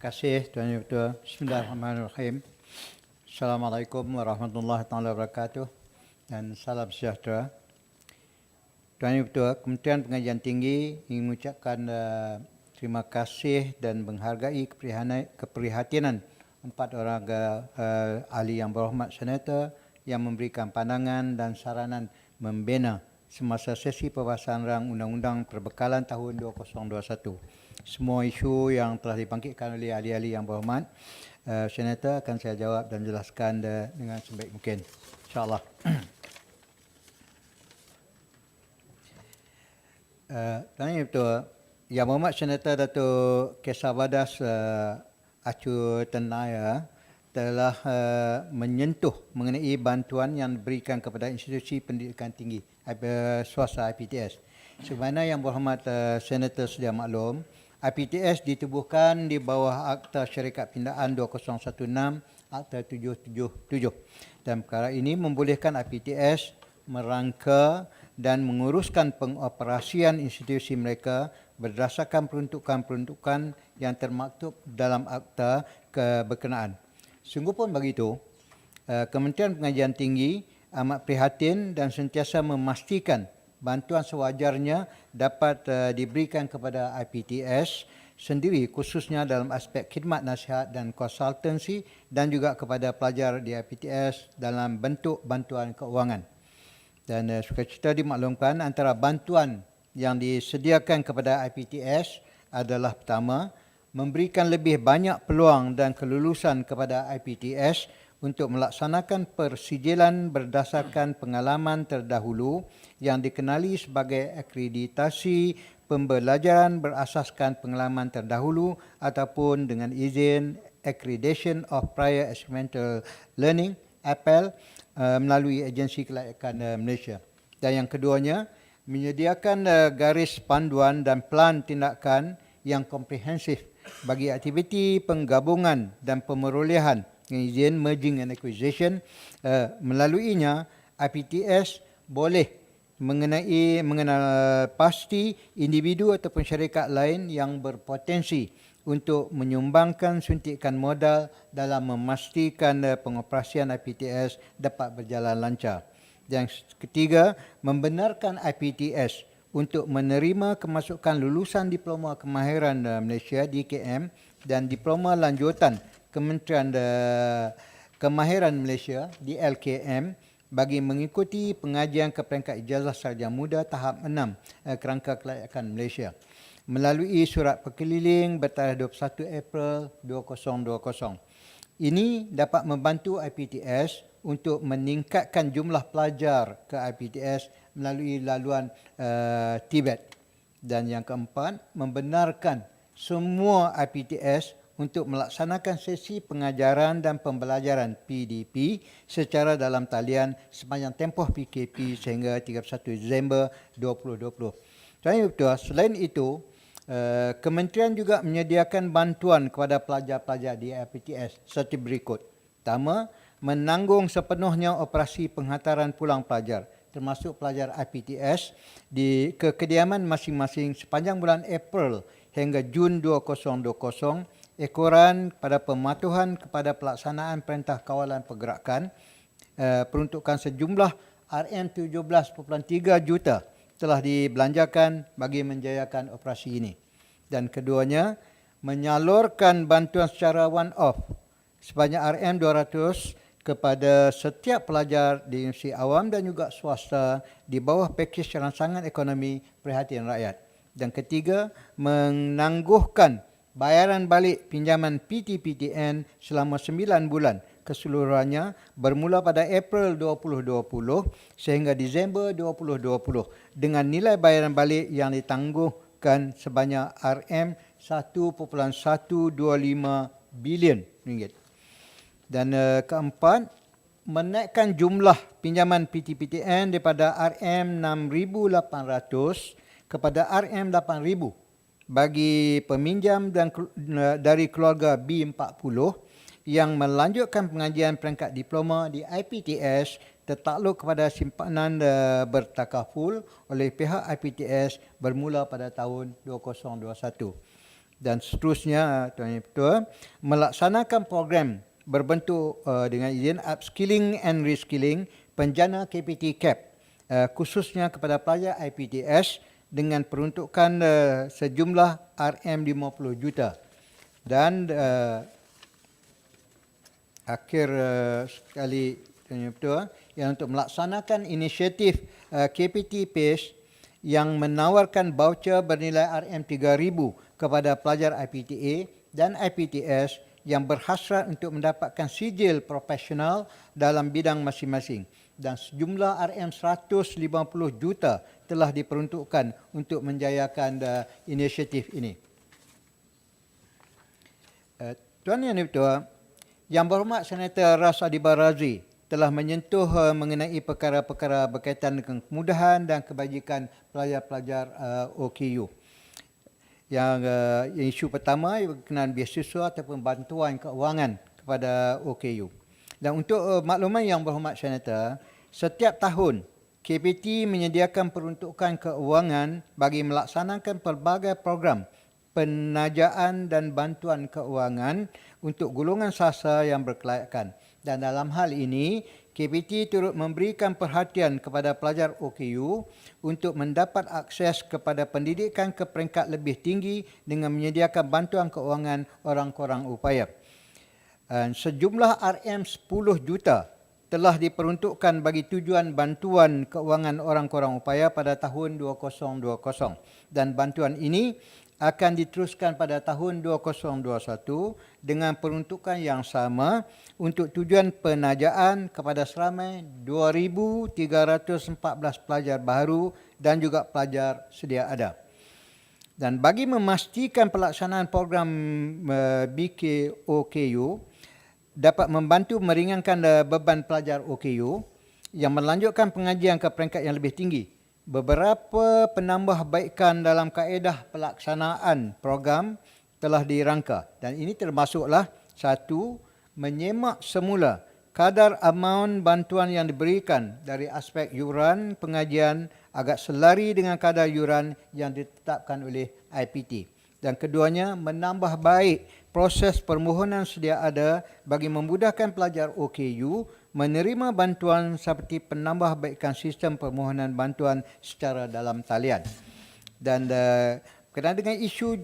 kasih Tuan Ibu Ketua. Bismillahirrahmanirrahim. Assalamualaikum warahmatullahi wabarakatuh dan salam sejahtera. Tuan Ibu Ketua, Kementerian Pengajian Tinggi ingin mengucapkan terima kasih dan menghargai keprihatinan empat orang ahli yang berhormat senator yang memberikan pandangan dan saranan membina semasa sesi perbahasan rang Undang-Undang Perbekalan tahun 2021. Semua isu yang telah dibangkitkan oleh ahli-ahli yang berhormat, senator akan saya jawab dan jelaskan dengan sebaik mungkin, insyaAllah. Tanya betul, Yang Berhormat Senator Datuk Kesawadas Acu Tenaya telah menyentuh mengenai bantuan yang diberikan kepada institusi pendidikan tinggi swasta IPTS. Sebagaimana Yang Berhormat Senator sedia maklum, IPTS ditubuhkan di bawah Akta Syarikat Pindaan 2016, Akta 777. Dan perkara ini membolehkan IPTS merangka dan menguruskan pengoperasian institusi mereka berdasarkan peruntukan-peruntukan yang termaktub dalam akta berkenaan. Sungguh pun begitu, Kementerian Pengajian Tinggi amat prihatin dan sentiasa memastikan bantuan sewajarnya dapat diberikan kepada IPTS sendiri, khususnya dalam aspek khidmat nasihat dan konsultansi, dan juga kepada pelajar di IPTS dalam bentuk bantuan keuangan. Dan sukacita dimaklumkan antara bantuan yang disediakan kepada IPTS adalah pertama, memberikan lebih banyak peluang dan kelulusan kepada IPTS untuk melaksanakan persijilan berdasarkan pengalaman terdahulu yang dikenali sebagai akreditasi pembelajaran berasaskan pengalaman terdahulu ataupun dengan izin Accreditation of Prior Experimental Learning (APEL) melalui Agensi Kelayakan Malaysia. Dan yang keduanya, menyediakan garis panduan dan pelan tindakan yang komprehensif bagi aktiviti penggabungan dan pemerolehan izin merging and acquisition. Melaluinya, IPTS boleh mengenal pasti individu ataupun syarikat lain yang berpotensi untuk menyumbangkan suntikan modal dalam memastikan pengoperasian IPTS dapat berjalan lancar. Yang ketiga, membenarkan IPTS untuk menerima kemasukan lulusan Diploma Kemahiran Malaysia DKM dan Diploma Lanjutan Kementerian Kemahiran Malaysia DLKM bagi mengikuti pengajian ke peringkat ijazah sarjana muda tahap 6 kerangka kelayakan Malaysia melalui surat berkeliling bertarikh 21 April 2020. Ini dapat membantu IPTS untuk meningkatkan jumlah pelajar ke IPTS melalui laluan Tibet. Dan yang keempat, membenarkan semua IPTS untuk melaksanakan sesi pengajaran dan pembelajaran PDP secara dalam talian sepanjang tempoh PKP sehingga 31 Disember 2020. Selain itu, Kementerian juga menyediakan bantuan kepada pelajar-pelajar di IPTS seperti berikut. Pertama, menanggung sepenuhnya operasi penghantaran pulang pelajar, termasuk pelajar IPTS di kekediaman masing-masing sepanjang bulan April hingga Jun 2020, ekoran pada pematuhan kepada pelaksanaan Perintah Kawalan Pergerakan, peruntukan sejumlah RM17.3 juta telah dibelanjakan bagi menjayakan operasi ini. Dan keduanya, menyalurkan bantuan secara one-off sebanyak RM200 kepada setiap pelajar di universiti awam dan juga swasta di bawah pakej rangsangan ekonomi perhatian rakyat. Dan ketiga, menangguhkan bayaran balik pinjaman PTPTN selama 9 bulan keseluruhannya bermula pada April 2020 sehingga Disember 2020 dengan nilai bayaran balik yang ditangguhkan sebanyak RM1.125 bilion ringgit. Dan keempat, menaikkan jumlah pinjaman PTPTN daripada RM6,800 kepada RM8,000 bagi peminjam dan dari keluarga B40 yang melanjutkan pengajian peringkat diploma di IPTS tertakluk kepada simpanan bertakaful oleh pihak IPTS bermula pada tahun 2021. dan seterusnya, Tuan Yang Ketua, melaksanakan program berbentuk dengan izin upskilling and reskilling penjana KPT CAP, khususnya kepada pelajar IPTS dengan peruntukan sejumlah RM50 juta. Dan akhir sekali, Tuan Yang Ketua, yang untuk melaksanakan inisiatif KPT PACE yang menawarkan voucher bernilai RM3,000 kepada pelajar IPTA dan IPTS yang berhasrat untuk mendapatkan sijil profesional dalam bidang masing-masing, dan sejumlah RM150 juta telah diperuntukkan untuk menjayakan inisiatif ini. Tuan Yang Ketua, Yang Berhormat Senator Ras Adiba Razwi telah menyentuh mengenai perkara-perkara berkaitan dengan kemudahan dan kebajikan pelajar-pelajar OKU. Yang isu pertama berkenaan beasiswa ataupun bantuan keuangan kepada OKU. Dan untuk makluman Yang Berhormat Senator, setiap tahun KPT menyediakan peruntukan keuangan bagi melaksanakan pelbagai program penajaan dan bantuan keuangan untuk golongan sastra yang berkelayakan. Dan dalam hal ini, KPT turut memberikan perhatian kepada pelajar OKU untuk mendapat akses kepada pendidikan ke peringkat lebih tinggi dengan menyediakan bantuan keuangan orang kurang upaya. Sejumlah RM10 juta telah diperuntukkan bagi tujuan bantuan keuangan orang kurang upaya pada tahun 2020, dan bantuan ini akan diteruskan pada tahun 2021 dengan peruntukan yang sama untuk tujuan penajaan kepada seramai 2,314 pelajar baru dan juga pelajar sedia ada. Dan bagi memastikan pelaksanaan program BKOKU dapat membantu meringankan beban pelajar OKU yang melanjutkan pengajian ke peringkat yang lebih tinggi, beberapa penambahbaikan dalam kaedah pelaksanaan program telah dirangka, dan ini termasuklah: 1. Menyemak semula kadar amaun bantuan yang diberikan dari aspek yuran pengajian agak selari dengan kadar yuran yang ditetapkan oleh IPT. Dan keduanya, menambah baik proses permohonan sedia ada bagi memudahkan pelajar OKU menerima bantuan seperti penambahbaikan sistem permohonan bantuan secara dalam talian. Dan berkenaan dengan isu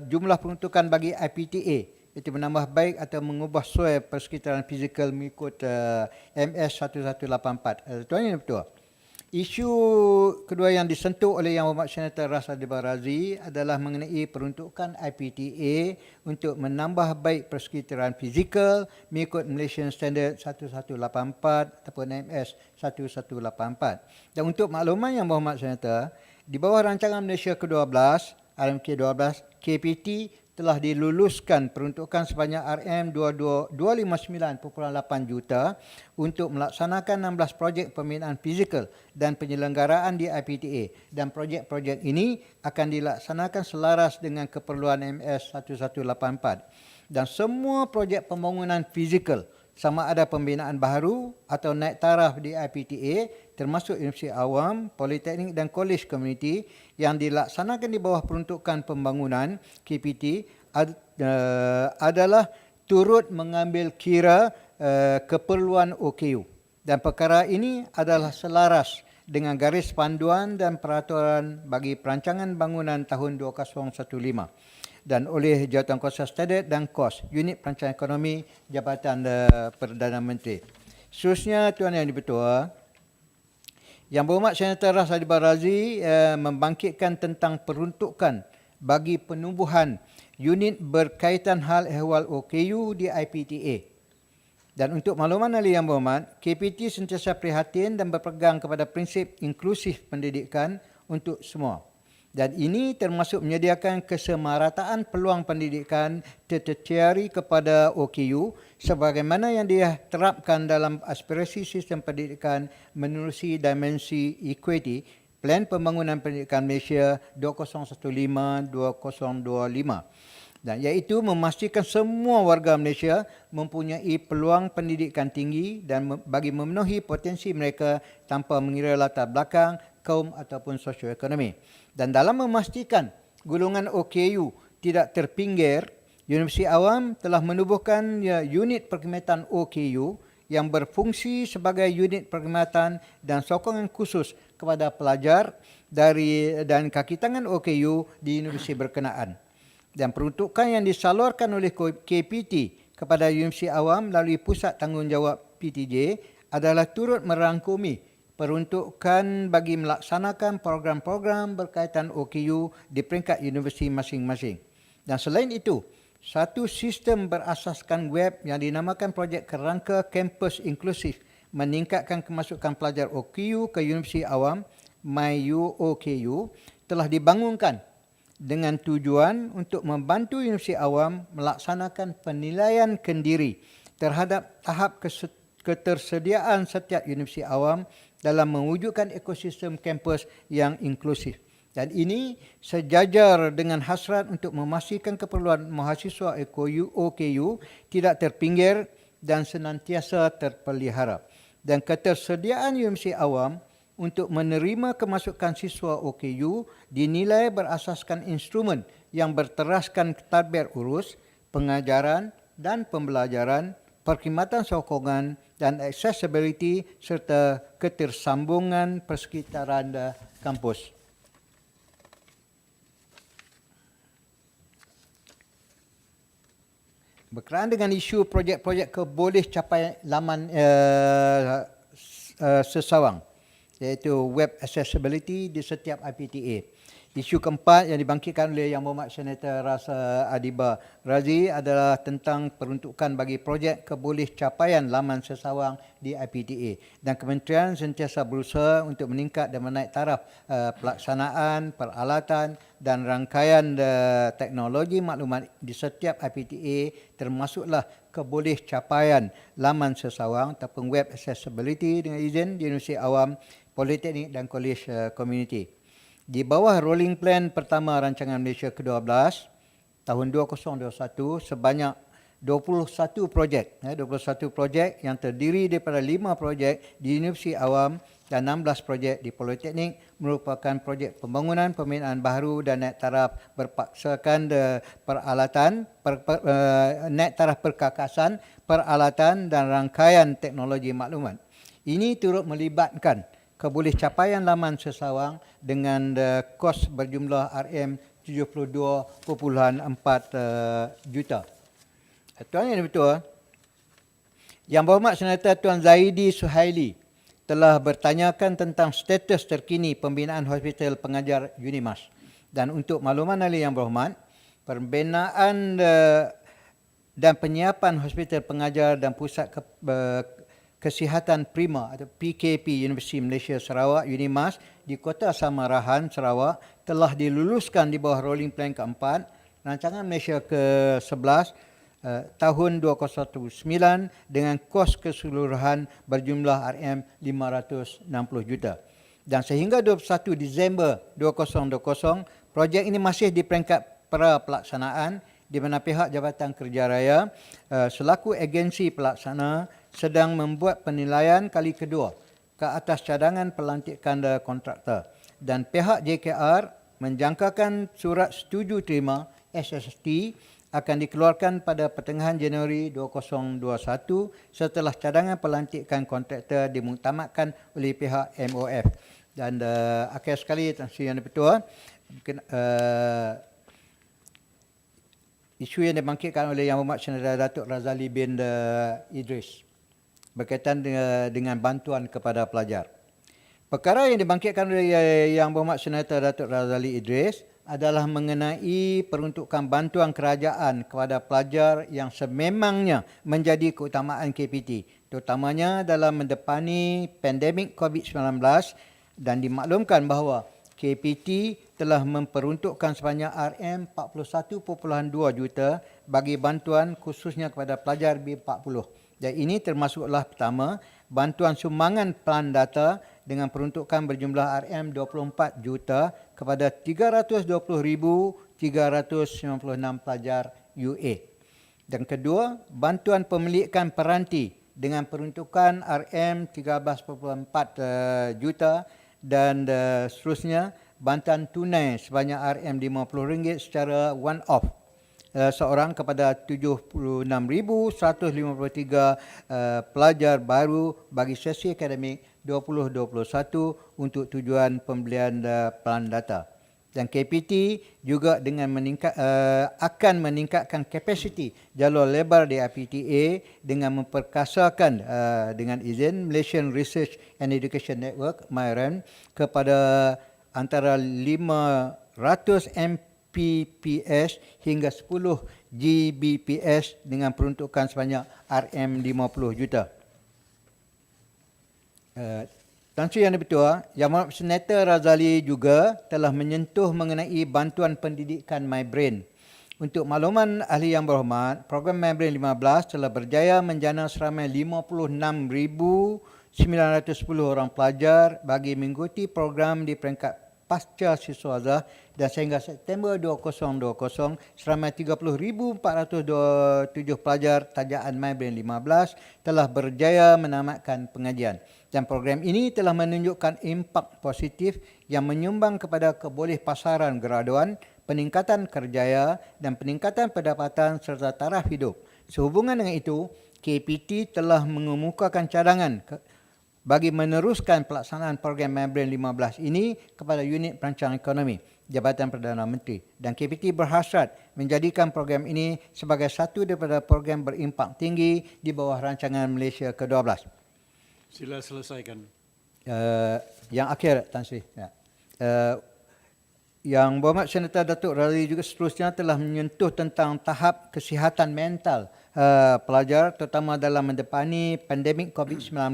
jumlah peruntukan bagi IPTA, itu menambah baik atau mengubah soal persekitaran fizikal mengikut MS 1184. Tuan Yang Ketua, isu kedua yang disentuh oleh Yang Berhormat Senator Ras Adiba Razwi adalah mengenai peruntukan IPTA untuk menambah baik persekitaran fizikal mengikut Malaysian Standard 1184 ataupun MS 1184. Dan untuk makluman Yang Berhormat Senator, di bawah rancangan Malaysia ke-12, RMK 12, KPT telah diluluskan peruntukan sebanyak RM259.8 juta untuk melaksanakan 16 projek pembinaan fizikal dan penyelenggaraan di IPTA, dan projek-projek ini akan dilaksanakan selaras dengan keperluan MS 1184. Dan semua projek pembangunan fizikal, sama ada pembinaan baharu atau naik taraf di IPTA, termasuk Universiti Awam, Politeknik dan Kolej Komuniti yang dilaksanakan di bawah peruntukan pembangunan KPT adalah turut mengambil kira keperluan OKU. Dan perkara ini adalah selaras dengan garis panduan dan peraturan bagi perancangan bangunan tahun 2015 dan oleh Jawatankuasa Standard dan Kos, Unit Perancangan Ekonomi Jabatan Perdana Menteri. Seterusnya, Tuan Yang Di-Pertua, Yang Berhormat Senator Ras Adiba Razwi membangkitkan tentang peruntukan bagi penubuhan unit berkaitan hal ehwal OKU di IPTA. Dan untuk makluman ahli Yang Berhormat, KPT sentiasa prihatin dan berpegang kepada prinsip inklusif pendidikan untuk semua. Dan ini termasuk menyediakan kesemarataan peluang pendidikan tertiary kepada OKU sebagaimana yang dia terapkan dalam aspirasi sistem pendidikan menerusi dimensi equity Plan Pembangunan Pendidikan Malaysia 2015-2025, dan iaitu memastikan semua warga Malaysia mempunyai peluang pendidikan tinggi dan bagi memenuhi potensi mereka tanpa mengira latar belakang, kaum ataupun sosioekonomi. Dan dalam memastikan golongan OKU tidak terpinggir, Universiti Awam telah menubuhkan unit perkhidmatan OKU yang berfungsi sebagai unit perkhidmatan dan sokongan khusus kepada pelajar dan kaki tangan OKU di universiti berkenaan. Dan peruntukan yang disalurkan oleh KPT kepada Universiti Awam melalui Pusat Tanggungjawab PTJ adalah turut merangkumi peruntukan bagi melaksanakan program-program berkaitan OKU di peringkat universiti masing-masing. Dan selain itu, satu sistem berasaskan web yang dinamakan Projek Kerangka Kampus Inklusif meningkatkan kemasukan pelajar OKU ke Universiti Awam, MyUOKU, telah dibangunkan dengan tujuan untuk membantu Universiti Awam melaksanakan penilaian kendiri terhadap tahap ketersediaan setiap Universiti Awam dalam mewujudkan ekosistem kampus yang inklusif. Dan ini sejajar dengan hasrat untuk memastikan keperluan mahasiswa OKU tidak terpinggir dan senantiasa terpelihara. Dan ketersediaan Universiti Awam untuk menerima kemasukan siswa OKU dinilai berasaskan instrumen yang berteraskan tadbir urus, pengajaran dan pembelajaran, perkhidmatan sokongan dan accessibility serta ketersambungan persekitaran kampus. Berkenaan dengan isu projek-projek keboleh capai laman sesawang, iaitu web accessibility di setiap IPTA. Isu keempat yang dibangkitkan oleh Yang Berhormat Senator Ras Adiba Razi adalah tentang peruntukan bagi projek keboleh capaian laman sesawang di IPTA. Dan Kementerian sentiasa berusaha untuk meningkat dan menaik taraf pelaksanaan, peralatan dan rangkaian teknologi maklumat di setiap IPTA, termasuklah keboleh capaian laman sesawang ataupun web accessibility dengan izin di Universiti Awam, Politeknik dan Kolej Komuniti. Di bawah Rolling Plan pertama Rancangan Malaysia ke-12 tahun 2021, sebanyak 21 projek, 21 projek yang terdiri daripada 5 projek di Universiti Awam dan 16 projek di Politeknik merupakan projek pembangunan pembinaan baharu dan naik taraf berpaksakan peralatan, naik taraf perkakasan, peralatan dan rangkaian teknologi maklumat. Ini turut melibatkan keboleh capaian laman sesawang dengan kos berjumlah RM72.4 juta. Tuan Yang Dipertua, Yang Berhormat Senator Tuan Zaidi Suhaili telah bertanyakan tentang status terkini pembinaan Hospital Pengajar UNIMAS. Dan untuk makluman ahli Yang Berhormat, pembinaan dan penyiapan Hospital Pengajar dan Pusat Kesihatan Prima atau PKP Universiti Malaysia Sarawak UNIMAS di Kota Samarahan, Sarawak telah diluluskan di bawah Rolling Plan ke-4 Rancangan Malaysia ke-11 tahun 2019 dengan kos keseluruhan berjumlah RM560 juta. Dan sehingga 21 Disember 2020, projek ini masih di peringkat pra pelaksanaan di mana pihak Jabatan Kerja Raya selaku agensi pelaksana sedang membuat penilaian kali kedua ke atas cadangan pelantikan kontraktor, dan pihak JKR menjangkakan surat setuju terima SST akan dikeluarkan pada pertengahan Januari 2021 setelah cadangan pelantikan kontraktor dimuktamadkan oleh pihak MOF. Dan akhir sekali, Tuan Sri Yang Dipertua, isu yang dibangkitkan oleh Yang Berhormat Senator Datuk Razali bin Idris berkaitan dengan bantuan kepada pelajar. Perkara yang dibangkitkan oleh Yang Berhormat Senator Datuk Razali Idris adalah mengenai peruntukan bantuan kerajaan kepada pelajar yang sememangnya menjadi keutamaan KPT, terutamanya dalam mendepani pandemik COVID-19, dan dimaklumkan bahawa KPT telah memperuntukkan sebanyak RM41.2 juta bagi bantuan khususnya kepada pelajar B40. Dan ini termasuklah pertama, bantuan sumbangan pelan data dengan peruntukan berjumlah RM24 juta kepada 320,396 pelajar UA. Dan kedua, bantuan pemilikan peranti dengan peruntukan RM13.4 juta dan seterusnya bantuan tunai sebanyak RM50 secara one off seorang kepada 76,153 pelajar baru bagi sesi akademik 2021 untuk tujuan pembelian pelan data. Dan KPT juga dengan akan meningkatkan kapasiti jalur lebar di IPTA dengan memperkasakan dengan izin Malaysian Research and Education Network (MYREN) kepada antara 500 Mbps hingga 10 Gbps dengan peruntukan sebanyak RM50 juta. Tan Sri Yang Dipertua, Yang Berhormat Senator Razali juga telah menyentuh mengenai bantuan pendidikan MyBrain. Untuk makluman ahli yang berhormat, program MyBrain 15 telah berjaya menjana seramai 56,910 orang pelajar bagi mengikuti program di peringkat pasca siswaza dan sehingga September 2020 seramai 30,407 pelajar tajaan MyBrain 15 telah berjaya menamatkan pengajian. Dan program ini telah menunjukkan impak positif yang menyumbang kepada kebolehpasaran graduan, peningkatan kerjaya dan peningkatan pendapatan serta taraf hidup. Sehubungan dengan itu, KPT telah mengemukakan cadangan bagi meneruskan pelaksanaan program MyBrain 15 ini kepada unit perancangan ekonomi Jabatan Perdana Menteri, dan KPT berhasrat menjadikan program ini sebagai satu daripada program berimpak tinggi di bawah rancangan Malaysia ke-12. Sila selesaikan. Yang akhir, Tan Sri. Yang Berhormat Senator Datuk Razali juga seterusnya telah menyentuh tentang tahap kesihatan mental pelajar terutama dalam mendepani pandemik COVID-19.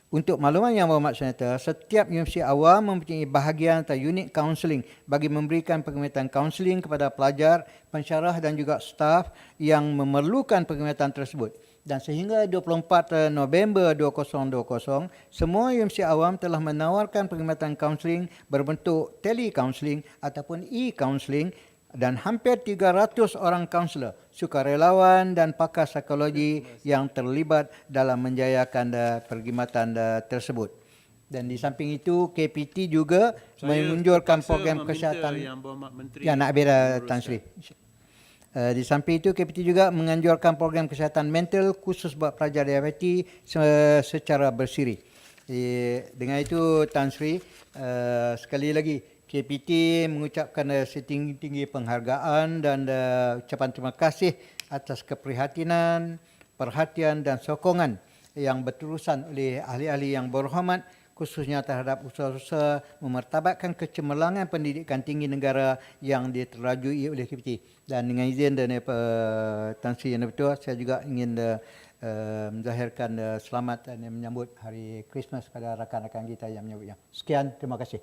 Untuk makluman Yang Berhormat Senator, setiap universiti awam mempunyai bahagian atau unit kaunseling bagi memberikan perkhidmatan kaunseling kepada pelajar, pensyarah dan juga staf yang memerlukan perkhidmatan tersebut. Dan sehingga 24 November 2020, semua universiti awam telah menawarkan perkhidmatan kaunseling berbentuk tele-kaunseling ataupun e-kaunseling dan hampir 300 orang kaunselor, sukarelawan dan pakar psikologi yang terlibat dalam menjayakan perkhidmatan tersebut. Dan di samping itu, KPT juga menunjukkan program kesihatan Yang Berhormat Menteri yang nak bela Tan Sri. Di samping itu, KPT juga menganjurkan program kesihatan mental khusus buat pelajar di IPT secara bersiri. Dengan itu, Tan Sri, sekali lagi KPT mengucapkan setinggi-tinggi penghargaan dan ucapan terima kasih atas keprihatinan, perhatian dan sokongan yang berterusan oleh ahli-ahli yang berhormat, khususnya terhadap usaha-usaha memartabatkan kecemerlangan pendidikan tinggi negara yang diterajui oleh KPT. Dan dengan izin dan Tan Sri Yang Dipertua, saya juga ingin menzahirkan selamat dan menyambut hari Christmas pada rakan-rakan kita yang menyambutnya. Sekian, terima kasih.